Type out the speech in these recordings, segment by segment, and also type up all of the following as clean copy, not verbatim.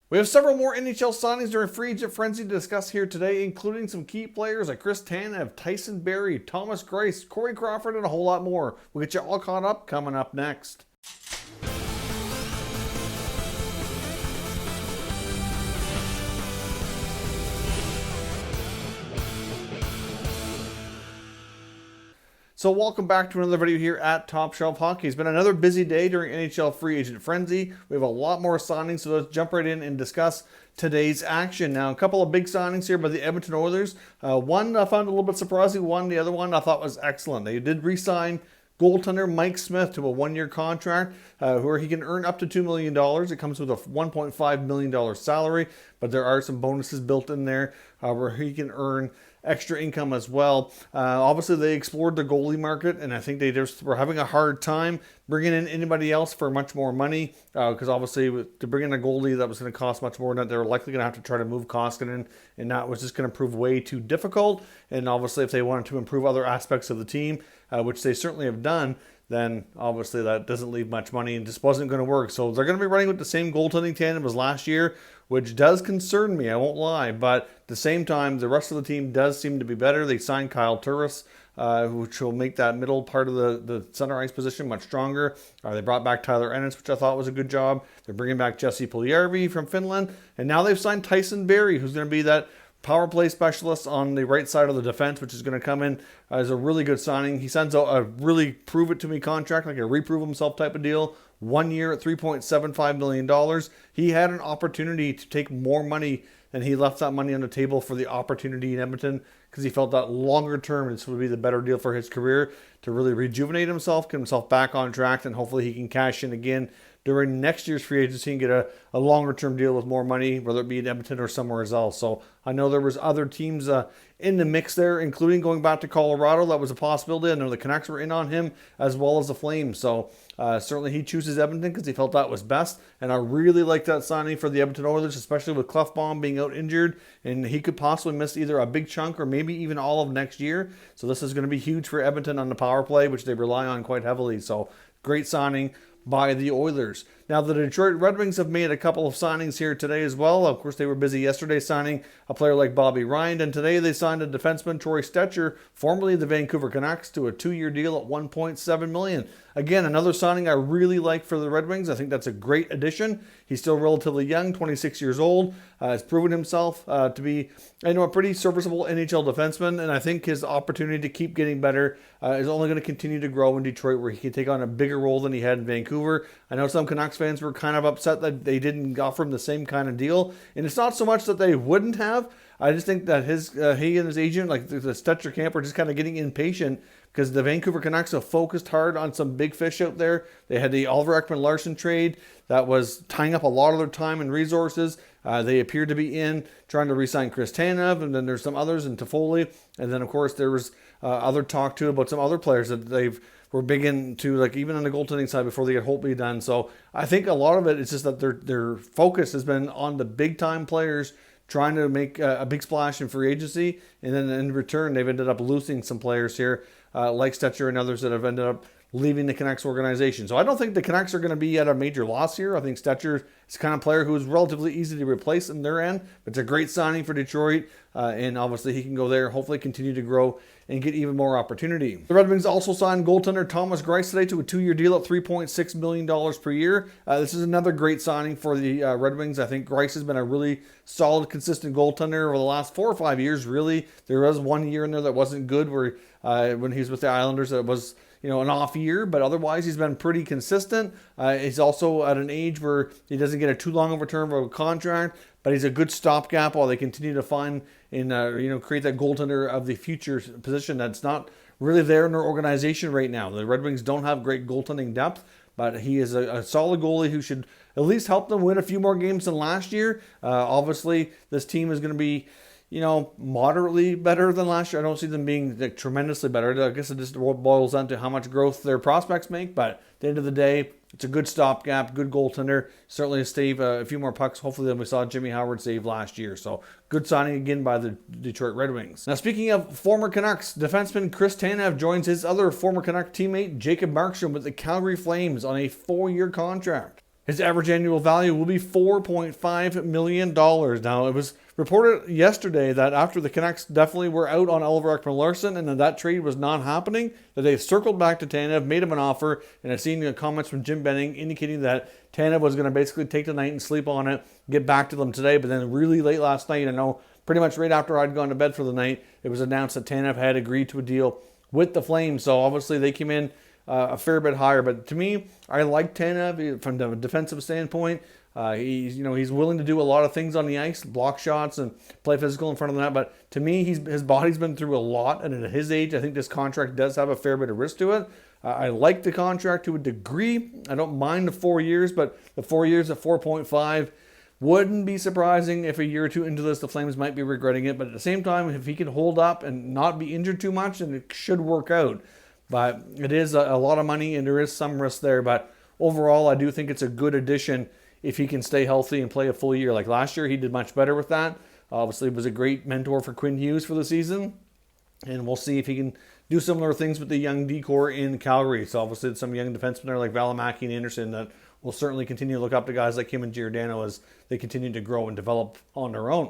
We have several more NHL signings during free agent frenzy to discuss here today, including some key players like Chris Tanev, Tyson, Barrie, Tomas, Greiss, Corey Crawford, and a whole lot more. We'll get you all caught up coming up next. So welcome back to another video here at Top Shelf Hockey. It's been another busy day during NHL free agent frenzy. We have a lot more signings, so let's jump right in and discuss today's action. Now, a couple of big signings here by the Edmonton Oilers. One I found a little bit surprising. The other one I thought was excellent. They did re-sign goaltender Mike Smith to a one-year contract where he can earn up to $2 million. It comes with a $1.5 million salary, but there are some bonuses built in there where he can earn extra income as well. Obviously, they explored the goalie market, and I think they just were having a hard time bringing in anybody else for much more money because obviously to bring in a goalie that was going to cost much more than that, they were likely going to have to try to move Koskinen, and that was just going to prove way too difficult. And obviously, if they wanted to improve other aspects of the team, which they certainly have done, then obviously that doesn't leave much money and just wasn't going to work. So they're going to be running with the same goaltending tandem as last year, which does concern me, I won't lie. But at the same time, the rest of the team does seem to be better. They signed Kyle Turris, which will make that middle part of the center ice position much stronger. They brought back Tyler Ennis, which I thought was a good job. They're bringing back Jesse Puljujärvi from Finland. And now they've signed Tyson Barrie, who's going to be that power play specialist on the right side of the defense, which is going to come in as a really good signing. He signs a really prove-it-to-me contract, like a reprove himself type of deal. 1 year at $3.75 million. He had an opportunity to take more money, and he left that money on the table for the opportunity in Edmonton because he felt that longer term this would be the better deal for his career to really rejuvenate himself, get himself back on track, and hopefully he can cash in again during next year's free agency and get a longer term deal with more money, whether it be in Edmonton or somewhere else. So I know there was other teams in the mix there, including going back to Colorado. That was a possibility. I know the Canucks were in on him as well as the Flames. So certainly he chooses Edmonton because he felt that was best. And I really like that signing for the Edmonton Oilers, especially with Clefbaum being out injured. And he could possibly miss either a big chunk or maybe even all of next year. So this is going to be huge for Edmonton on the power play, which they rely on quite heavily. So great signing by the Oilers. Now, the Detroit Red Wings have made a couple of signings here today as well. Of course, they were busy yesterday signing a player like Bobby Ryan, and today they signed a defenseman, Troy Stetcher, formerly of the Vancouver Canucks, to a 2-year deal at $1.7 million. Again, another signing I really like for the Red Wings. I think that's a great addition. He's still relatively young, 26 years old. Has proven himself to be, a pretty serviceable NHL defenseman, and I think his opportunity to keep getting better is only going to continue to grow in Detroit, where he can take on a bigger role than he had in Vancouver. I know some Canucks fans were kind of upset that they didn't offer him the same kind of deal, and it's not so much that they wouldn't have. I just think that he and his agent, like the Stetcher camp, are just kind of getting impatient because the Vancouver Canucks have focused hard on some big fish out there. They had the Oliver Ekman-Larsson trade that was tying up a lot of their time and resources. They appeared to be trying to re-sign Chris Tanev, and then there's some others in Toffoli. And then, of course, there was other talk, too, about some other players that were big into, like even on the goaltending side before they get Holtby done. So I think a lot of it is just that their focus has been on the big-time players trying to make a big splash in free agency, and then in return, they've ended up losing some players here, like Stetcher and others that have ended up leaving the Canucks organization. So I don't think the Canucks are going to be at a major loss here. I think Stetcher is the kind of player who is relatively easy to replace in their end. It's a great signing for Detroit, and obviously he can go there, hopefully continue to grow and get even more opportunity. The Red Wings also signed goaltender Tomas Greiss today to a 2-year deal at $3.6 million per year. This is another great signing for the Red Wings. I think Greiss has been a really solid, consistent goaltender over the last 4 or 5 years, really. There was 1 year in there that wasn't good where when he was with the Islanders, it was an off year, but otherwise he's been pretty consistent. He's also at an age where he doesn't get a too long of a term of a contract, but he's a good stopgap while they continue to find and create that goaltender of the future position that's not really there in their organization right now. The Red Wings don't have great goaltending depth, but he is a solid goalie who should at least help them win a few more games than last year. Obviously, this team is going to be moderately better than last year. I don't see them being tremendously better. I guess it just boils down to how much growth their prospects make. But at the end of the day, it's a good stopgap, good goaltender. Certainly save a few more pucks, hopefully, than we saw Jimmy Howard save last year. So good signing again by the Detroit Red Wings. Now, speaking of former Canucks, defenseman Chris Tanev joins his other former Canuck teammate Jacob Markstrom with the Calgary Flames on a 4-year contract. His average annual value will be $4.5 million. Now, it was reported yesterday that after the Canucks definitely were out on Oliver Ekman-Larsson and that trade was not happening, that they circled back to Tanev, made him an offer, and I've seen comments from Jim Benning indicating that Tanev was going to basically take the night and sleep on it, get back to them today. But then really late last night, I know pretty much right after I'd gone to bed for the night, it was announced that Tanev had agreed to a deal with the Flames. So obviously they came in a fair bit higher. But to me, I like Tanev from the defensive standpoint. He's willing to do a lot of things on the ice, block shots and play physical in front of the net. But to me, his body's been through a lot, and at his age, I think this contract does have a fair bit of risk to it. I like the contract to a degree. I don't mind the 4 years, but the 4 years at 4.5 wouldn't be surprising if a year or two into this, the Flames might be regretting it. But at the same time, if he can hold up and not be injured too much, then it should work out. But it is a lot of money, and there is some risk there. But overall, I do think it's a good addition if he can stay healthy and play a full year. Like last year, he did much better with that. Obviously, he was a great mentor for Quinn Hughes for the season. And we'll see if he can do similar things with the young D-core in Calgary. So obviously, some young defensemen there like Valimaki and Anderson that will certainly continue to look up to guys like him and Giordano as they continue to grow and develop on their own.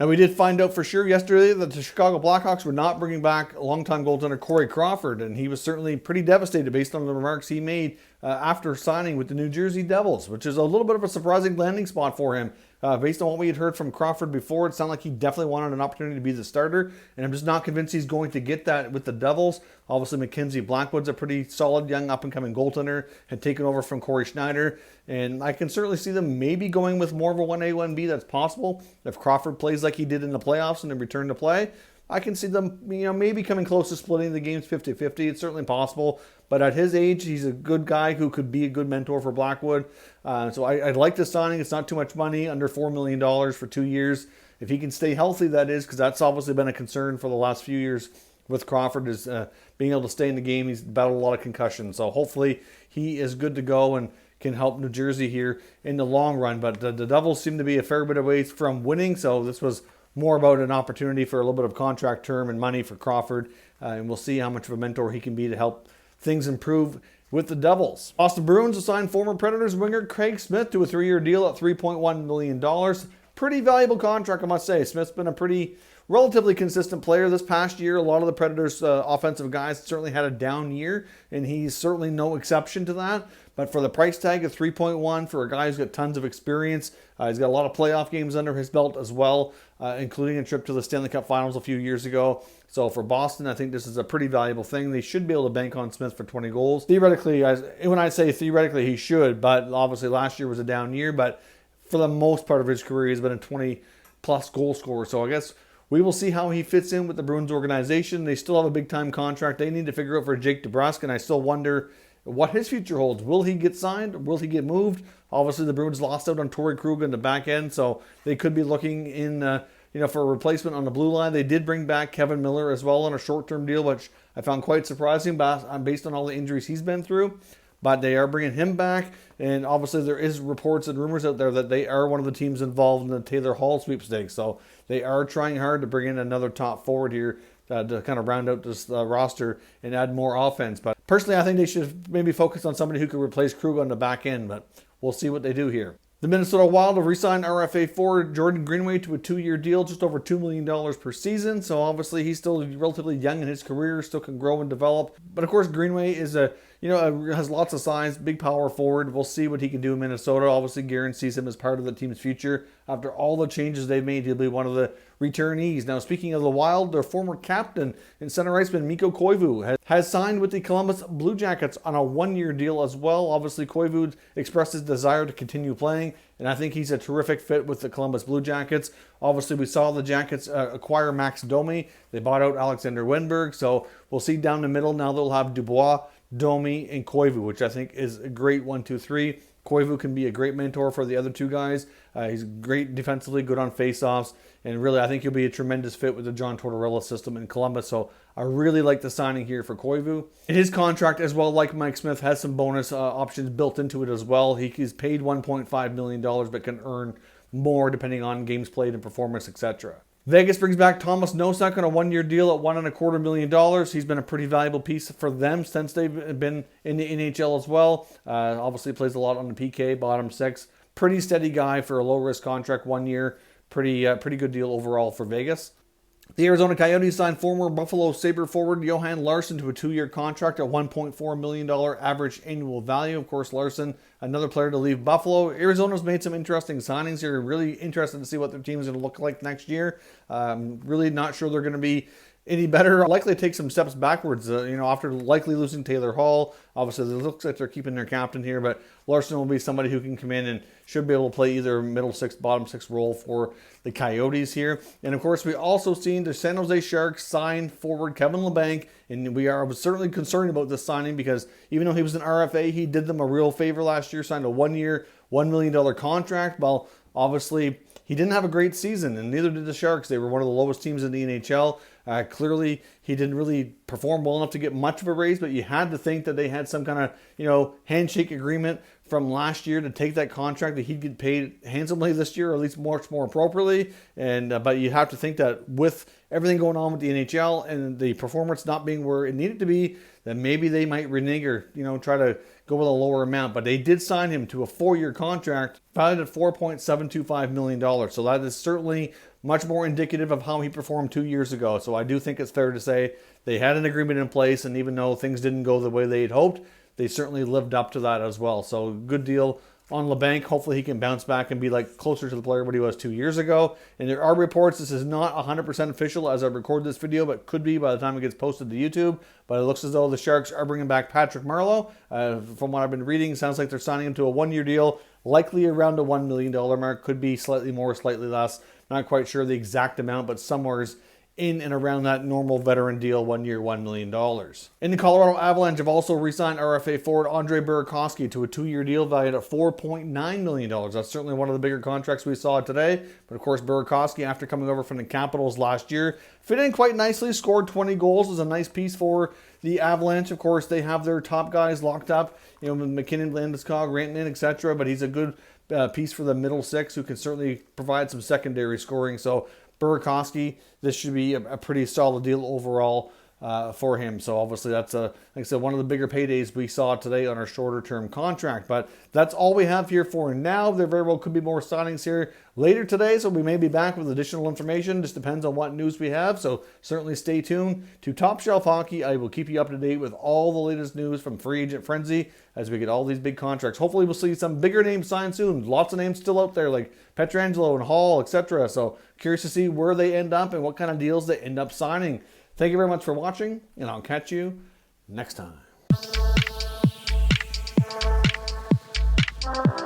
Now, we did find out for sure yesterday that the Chicago Blackhawks were not bringing back longtime goaltender Corey Crawford, and he was certainly pretty devastated based on the remarks he made after signing with the New Jersey Devils, which is a little bit of a surprising landing spot for him. Based on what we had heard from Crawford before, it sounded like he definitely wanted an opportunity to be the starter, and I'm just not convinced he's going to get that with the Devils. Obviously, Mackenzie Blackwood's a pretty solid young up-and-coming goaltender, had taken over from Corey Schneider, and I can certainly see them maybe going with more of a 1A, 1B. That's possible. If Crawford plays like he did in the playoffs and then return to play, I can see them, maybe coming close to splitting the games 50-50. It's certainly possible. But at his age, he's a good guy who could be a good mentor for Blackwood. So I like the signing. It's not too much money, under $4 million for 2 years. If he can stay healthy, that is, because that's obviously been a concern for the last few years with Crawford, is being able to stay in the game. He's battled a lot of concussions. So hopefully he is good to go and can help New Jersey here in the long run. But the Devils seem to be a fair bit of ways from winning. So this was more about an opportunity for a little bit of contract term and money for Crawford. And we'll see how much of a mentor he can be to help things improve with the Devils. Boston Bruins assigned former Predators winger Craig Smith to a 3-year deal at $3.1 million. Pretty valuable contract, I must say. Smith's been a pretty relatively consistent player this past year. A lot of the Predators' offensive guys certainly had a down year, and he's certainly no exception to that. But for the price tag of 3.1 for a guy who's got tons of experience, he's got a lot of playoff games under his belt as well, including a trip to the Stanley Cup Finals a few years ago. So for Boston, I think this is a pretty valuable thing. They should be able to bank on Smith for 20 goals. Theoretically, when I say theoretically, he should, but obviously last year was a down year. But for the most part of his career, he's been a 20-plus goal scorer. So I guess we will see how he fits in with the Bruins organization. They still have a big-time contract they need to figure out for Jake DeBrusk, and I still wonder what his future holds. Will he get signed? Will he get moved? Obviously, the Bruins lost out on Torrey Krug in the back end, so they could be looking in, for a replacement on the blue line. They did bring back Kevin Miller as well on a short-term deal, which I found quite surprising based on all the injuries he's been through. But they are bringing him back, and obviously there is reports and rumors out there that they are one of the teams involved in the Taylor Hall sweepstakes. So they are trying hard to bring in another top forward here to kind of round out this roster and add more offense. But personally, I think they should maybe focus on somebody who could replace Krug on the back end, but we'll see what they do here. The Minnesota Wild have re-signed RFA forward Jordan Greenway to a 2-year deal, just over $2 million per season. So obviously he's still relatively young in his career, still can grow and develop. But of course, Greenway is has lots of size, big power forward. We'll see what he can do in Minnesota. Obviously, Guerin sees him as part of the team's future. After all the changes they've made, he'll be one of the returnees. Now, speaking of the Wild, their former captain and center iceman Mikko Koivu has signed with the Columbus Blue Jackets on a 1-year deal as well. Obviously, Koivu expressed his desire to continue playing, and I think he's a terrific fit with the Columbus Blue Jackets. Obviously, we saw the Jackets acquire Max Domi. They bought out Alexander Wenberg, so we'll see down the middle. Now they'll have Dubois, Domi, and Koivu, which I think is a great 1-2-3. Koivu can be a great mentor for the other two guys. He's great defensively, good on faceoffs, and really I think he'll be a tremendous fit with the John Tortorella system in Columbus. So I really like the signing here for Koivu. And his contract as well, like Mike Smith, has some bonus options built into it as well. He's paid $1.5 million but can earn more depending on games played and performance, etc. Vegas brings back Tomas on a one-year deal at $1.25 million. He's been a pretty valuable piece for them since they've been in the NHL as well. Obviously plays a lot on the PK, bottom six. Pretty steady guy for a low-risk contract, 1 year. Pretty good deal overall for Vegas. The Arizona Coyotes signed former Buffalo Sabre forward Johan Larsson to a 2-year contract at $1.4 million average annual value. Of course, Larsson, another player to leave Buffalo. Arizona's made some interesting signings here. Really interested to see what their team is going to look like next year. Really not sure they're going to be any better. Likely take some steps backwards, after likely losing Taylor Hall. Obviously, it looks like they're keeping their captain here, but Larsson will be somebody who can come in and should be able to play either middle six, bottom six role for the Coyotes here. And of course, we also seen the San Jose Sharks sign forward Kevin Labanc, and we are certainly concerned about this signing because even though he was an RFA, he did them a real favor last year, signed a 1-year, $1 million contract. Well, obviously, he didn't have a great season, and neither did the Sharks. They were one of the lowest teams in the NHL. Clearly, he didn't really perform well enough to get much of a raise, but you had to think that they had some kind of, handshake agreement from last year to take that contract, that he'd get paid handsomely this year, or at least much more appropriately. And but you have to think that with everything going on with the NHL and the performance not being where it needed to be, that maybe they might renege or, try to go with a lower amount. But they did sign him to a 4-year contract valued at $4.725 million. So that is certainly much more indicative of how he performed 2 years ago. So I do think it's fair to say they had an agreement in place, and even though things didn't go the way they had hoped, they certainly lived up to that as well. So good deal on Labanc. Hopefully he can bounce back and be closer to the player what he was 2 years ago. And there are reports, this is not 100% official as I record this video, but could be by the time it gets posted to YouTube. But it looks as though the Sharks are bringing back Patrick Marleau. From what I've been reading, sounds like they're signing him to a 1-year deal, likely around the $1 million mark. Could be slightly more, slightly less. Not quite sure the exact amount, but somewhere's in and around that normal veteran deal, 1 year, $1 million. And the Colorado Avalanche have also re-signed RFA forward Andre Burakovsky to a 2-year deal valued at $4.9 million. That's certainly one of the bigger contracts we saw today. But of course, Burakovsky, after coming over from the Capitals last year, fit in quite nicely, scored 20 goals, is a nice piece for the Avalanche. Of course, they have their top guys locked up, McKinnon, Landeskog, Rantanen, etc. But he's a good piece for the middle six who can certainly provide some secondary scoring. So Burakovsky, this should be a pretty solid deal overall for him. So obviously that's, like I said, one of the bigger paydays we saw today on our shorter term contract. But that's all we have here for now. There very well could be more signings here later today, so we may be back with additional information. Just depends on what news we have. So certainly stay tuned to Top Shelf Hockey. I will keep you up to date with all the latest news from Free Agent Frenzy as we get all these big contracts. Hopefully we'll see some bigger names signed soon. Lots of names still out there like Pietrangelo and Hall, etc. So curious to see where they end up and what kind of deals they end up signing. Thank you very much for watching, and I'll catch you next time.